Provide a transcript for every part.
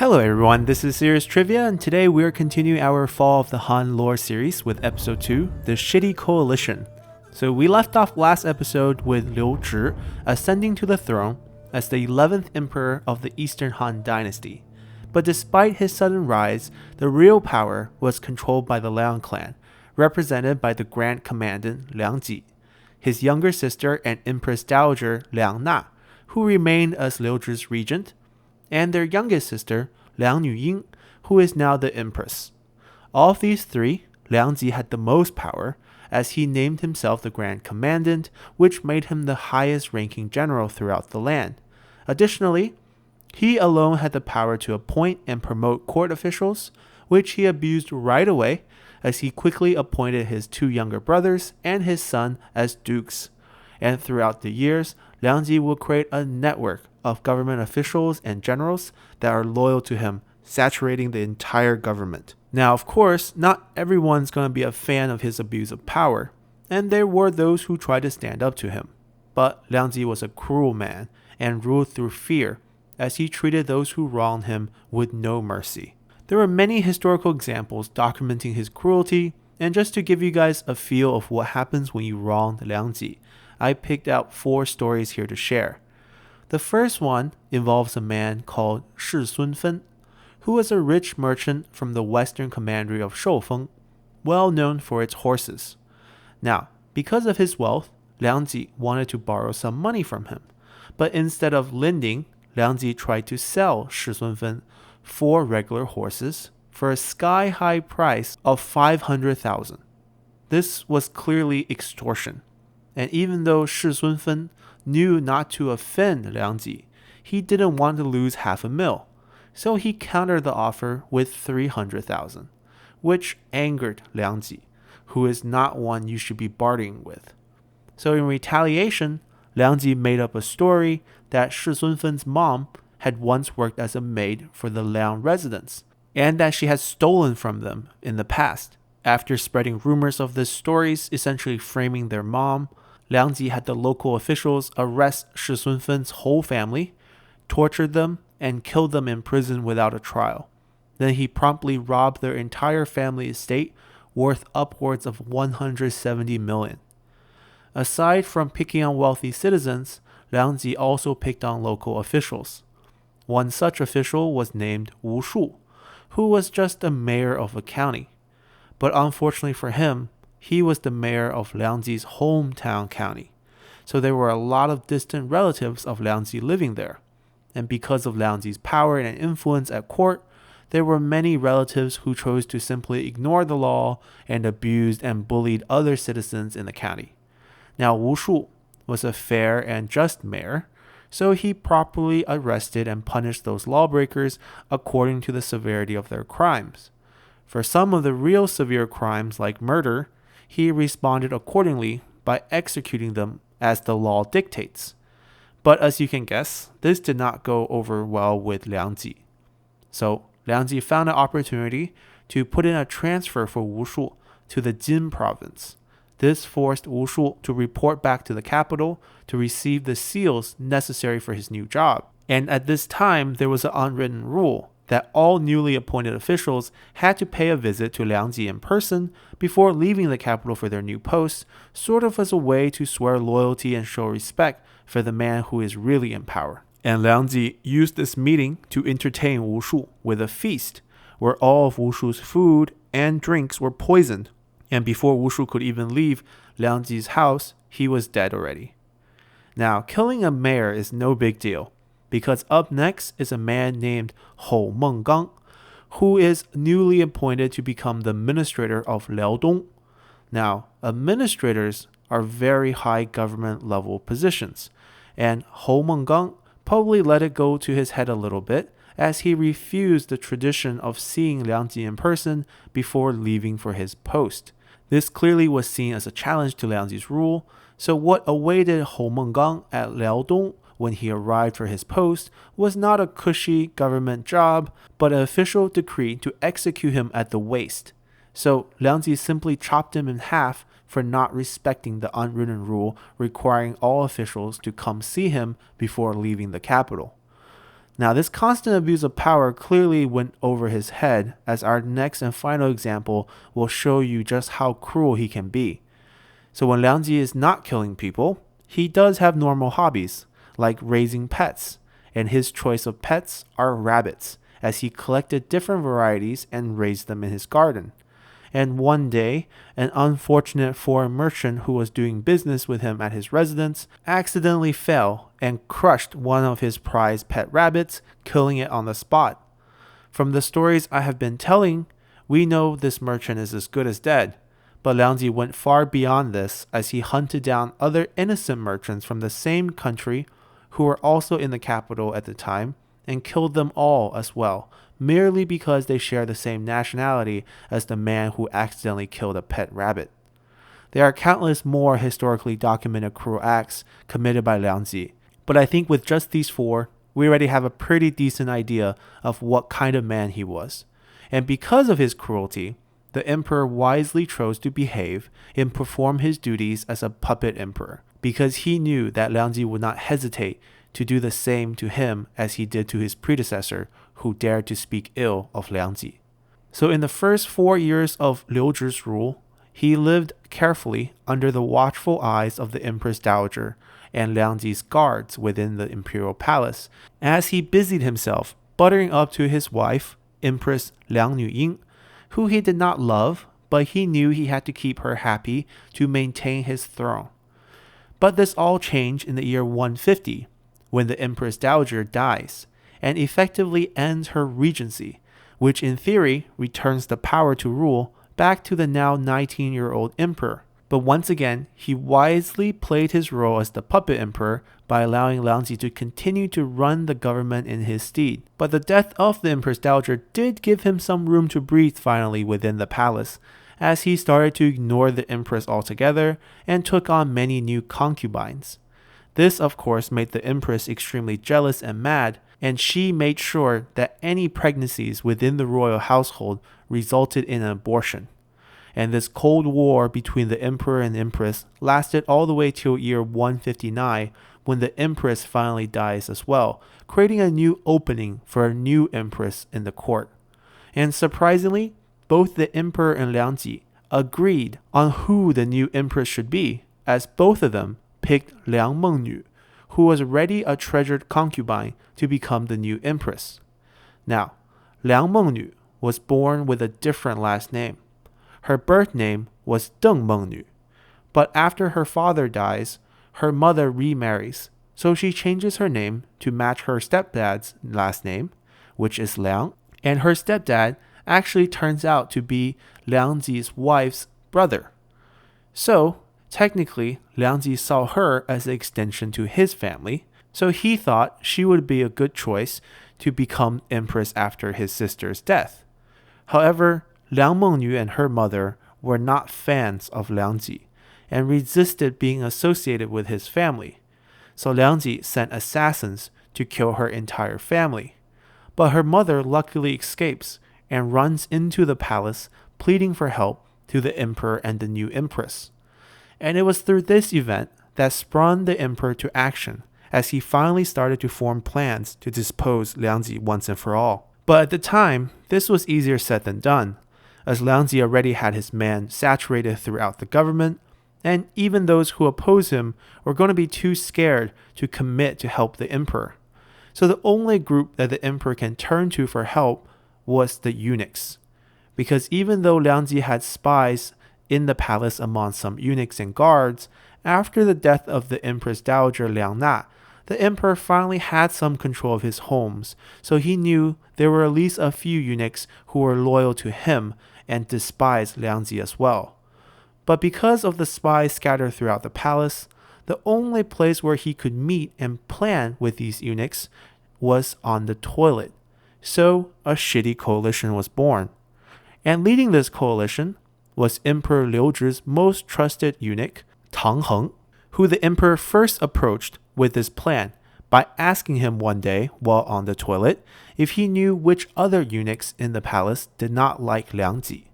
Hello everyone, this is Serious Trivia, and today we are continuing our Fall of the Han lore series with episode 2, The Shitty Coalition. So we left off last episode with Liu Zhi ascending to the throne as the 11th emperor of the Eastern Han dynasty. But despite his sudden rise, the real power was controlled by the Liang clan, represented by the Grand Commandant Liang Ji, his younger sister and Empress Dowager Liang Na, who remained as Liu Zhi's regent, and their youngest sister, Liang Nüying, who is now the empress. Of these three, Liang Ji had the most power, as he named himself the Grand Commandant, which made him the highest-ranking general throughout the land. Additionally, he alone had the power to appoint and promote court officials, which he abused right away, as he quickly appointed his two younger brothers and his son as dukes. And throughout the years, Liang Ji will create a network of government officials and generals that are loyal to him, saturating the entire government. Now, of course, not everyone's going to be a fan of his abuse of power, and there were those who tried to stand up to him. But Liang Ji was a cruel man and ruled through fear, as he treated those who wronged him with no mercy. There are many historical examples documenting his cruelty, and just to give you guys a feel of what happens when you wrong Liang Ji, I picked out 4 stories here to share. The first one involves a man called Shi Sunfen, who was a rich merchant from the western commandery of Shoufeng, well known for its horses. Now, because of his wealth, Liang Ji wanted to borrow some money from him, but instead of lending, Liang Ji tried to sell Shi Sunfen 4 regular horses for a sky-high price of 500,000. This was clearly extortion, and even though Shi Sunfen knew not to offend Liang Ji, he didn't want to lose $500,000, so he countered the offer with 300,000, which angered Liang Ji, who is not one you should be bartering with. So in retaliation, Liang Ji made up a story that Shi Sunfen's mom had once worked as a maid for the Liang residents, and that she had stolen from them in the past. After spreading rumors of these stories, essentially framing their mom, Liang Ji had the local officials arrest Shi Sunfen's whole family, tortured them, and killed them in prison without a trial. Then he promptly robbed their entire family estate, worth upwards of 170 million. Aside from picking on wealthy citizens, Liang Ji also picked on local officials. One such official was named Wu Shu, who was just a mayor of a county. But unfortunately for him, he was the mayor of Liang Ji's hometown county, so there were a lot of distant relatives of Liang Ji living there. And because of Liang Ji's power and influence at court, there were many relatives who chose to simply ignore the law and abused and bullied other citizens in the county. Now, Wu Shu was a fair and just mayor, so he properly arrested and punished those lawbreakers according to the severity of their crimes. For some of the real severe crimes like murder, he responded accordingly by executing them as the law dictates. But as you can guess, this did not go over well with Liang Ji. So Liang Ji found an opportunity to put in a transfer for Wu Shu to the Jin province. This forced Wu Shu to report back to the capital to receive the seals necessary for his new job. And at this time, there was an unwritten rule that all newly appointed officials had to pay a visit to Liang Ji in person before leaving the capital for their new posts, sort of as a way to swear loyalty and show respect for the man who is really in power. And Liang Ji used this meeting to entertain Wu Shu with a feast, where all of Wu Shu's food and drinks were poisoned, and before Wu Shu could even leave Liang Ji's house, he was dead already. Now, killing a mayor is no big deal, because up next is a man named Hou Menggang, who is newly appointed to become the administrator of Liaodong. Now, administrators are very high government level positions, and Hou Menggang probably let it go to his head a little bit, as he refused the tradition of seeing Liang Ji in person before leaving for his post. This clearly was seen as a challenge to Liang Ji's rule, so what awaited Hou Menggang at Liaodong when he arrived for his post was not a cushy government job, but an official decree to execute him at the waist. So Liang Ji simply chopped him in half for not respecting the unwritten rule requiring all officials to come see him before leaving the capital. Now, this constant abuse of power clearly went over his head, as our next and final example will show you just how cruel he can be. So when Liang Ji is not killing people, he does have normal hobbies, like raising pets, and his choice of pets are rabbits, as he collected different varieties and raised them in his garden. And one day, an unfortunate foreign merchant who was doing business with him at his residence accidentally fell and crushed one of his prized pet rabbits, killing it on the spot. From the stories I have been telling, we know this merchant is as good as dead, but Liang Ji went far beyond this as he hunted down other innocent merchants from the same country who were also in the capital at the time and killed them all as well, merely because they share the same nationality as the man who accidentally killed a pet rabbit. There are countless more historically documented cruel acts committed by Liang Ji, but I think with just these four, we already have a pretty decent idea of what kind of man he was. And because of his cruelty, the emperor wisely chose to behave and perform his duties as a puppet emperor, because he knew that Liang Ji would not hesitate to do the same to him as he did to his predecessor, who dared to speak ill of Liang Ji. So in the first 4 years of Liu Zhi's rule, he lived carefully under the watchful eyes of the Empress Dowager and Liang Ji's guards within the imperial palace, as he busied himself buttering up to his wife, Empress Liang Nüying, who he did not love, but he knew he had to keep her happy to maintain his throne. But this all changed in the year 150, when the Empress Dowager dies, and effectively ends her regency, which in theory returns the power to rule back to the now 19-year-old emperor. But once again, he wisely played his role as the puppet emperor by allowing Liang Ji to continue to run the government in his stead. But the death of the Empress Dowager did give him some room to breathe finally within the palace, as he started to ignore the empress altogether and took on many new concubines. This, of course, made the empress extremely jealous and mad, and she made sure that any pregnancies within the royal household resulted in an abortion. And this cold war between the emperor and empress lasted all the way till year 159, when the empress finally dies as well, creating a new opening for a new empress in the court. And surprisingly, both the emperor and Liang Ji agreed on who the new empress should be, as both of them picked Liang Mengnü, who was already a treasured concubine, to become the new empress. Now, Liang Mengnü was born with a different last name. Her birth name was Deng Mengnü, but after her father dies, her mother remarries, so she changes her name to match her stepdad's last name, which is Liang, and her stepdad actually turns out to be Liang Ji's wife's brother. So, technically, Liang Ji saw her as an extension to his family, so he thought she would be a good choice to become empress after his sister's death. However, Liang Mengnü and her mother were not fans of Liang Ji and resisted being associated with his family, so Liang Ji sent assassins to kill her entire family. But her mother luckily escapes and runs into the palace pleading for help to the emperor and the new empress. And it was through this event that spurred the emperor to action, as he finally started to form plans to dispose Liang Ji once and for all. But at the time, this was easier said than done, as Liang Ji already had his man saturated throughout the government, and even those who opposed him were going to be too scared to commit to help the emperor. So the only group that the emperor can turn to for help was the eunuchs. Because even though Liang Ji had spies in the palace among some eunuchs and guards, after the death of the Empress Dowager Liang Na, the emperor finally had some control of his homes, so he knew there were at least a few eunuchs who were loyal to him and despised Liang Ji as well. But because of the spies scattered throughout the palace, the only place where he could meet and plan with these eunuchs was on the toilet. So a shitty coalition was born. And leading this coalition was Emperor Liu Zhi's most trusted eunuch, Tang Heng, who the emperor first approached with this plan by asking him one day while on the toilet if he knew which other eunuchs in the palace did not like Liang Ji.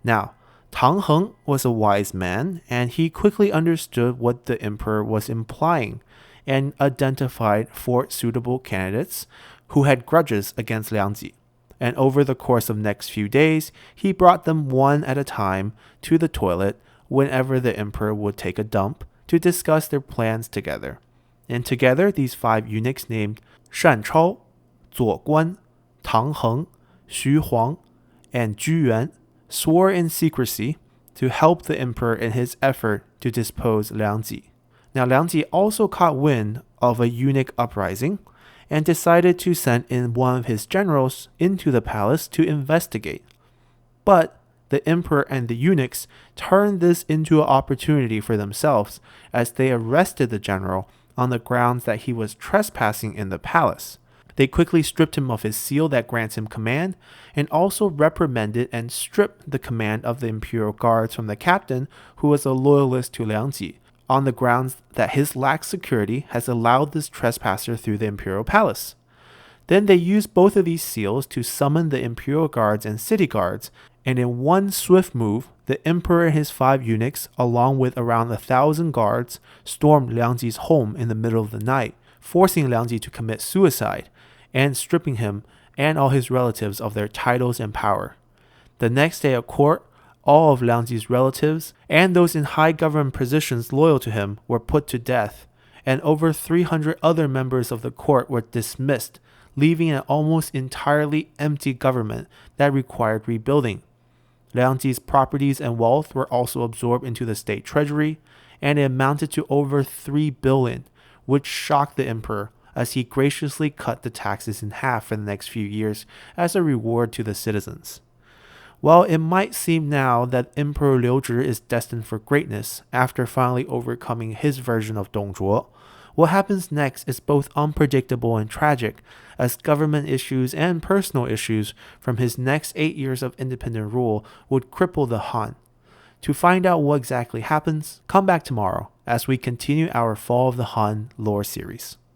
Now, Tang Heng was a wise man, and he quickly understood what the emperor was implying and identified 4 suitable candidates who had grudges against Liang Ji. And over the course of next few days, he brought them one at a time to the toilet whenever the emperor would take a dump to discuss their plans together. And together, these 5 eunuchs named Shan Chao, Zuo Guan, Tang Heng, Xu Huang, and Ju Yuan swore in secrecy to help the emperor in his effort to depose Liang Ji. Now, Liang Ji also caught wind of a eunuch uprising and decided to send in one of his generals into the palace to investigate. But the emperor and the eunuchs turned this into an opportunity for themselves as they arrested the general on the grounds that he was trespassing in the palace. They quickly stripped him of his seal that grants him command, and also reprimanded and stripped the command of the imperial guards from the captain, who was a loyalist to Liang Ji, on the grounds that his lax security has allowed this trespasser through the imperial palace. Then they used both of these seals to summon the imperial guards and city guards, and in one swift move, the emperor and his 5 eunuchs, along with around 1,000 guards, stormed Liang Ji's home in the middle of the night, forcing Liang Ji to commit suicide, and stripping him and all his relatives of their titles and power. The next day at court, all of Liang Ji's relatives and those in high government positions loyal to him were put to death, and over 300 other members of the court were dismissed, leaving an almost entirely empty government that required rebuilding. Liang Ji's properties and wealth were also absorbed into the state treasury, and it amounted to over 3 billion, which shocked the emperor as he graciously cut the taxes in half for the next few years as a reward to the citizens. While it might seem now that Emperor Liu Zhi is destined for greatness after finally overcoming his version of Dongzhuo, what happens next is both unpredictable and tragic, as government issues and personal issues from his next 8 years of independent rule would cripple the Han. To find out what exactly happens, come back tomorrow as we continue our Fall of the Han lore series.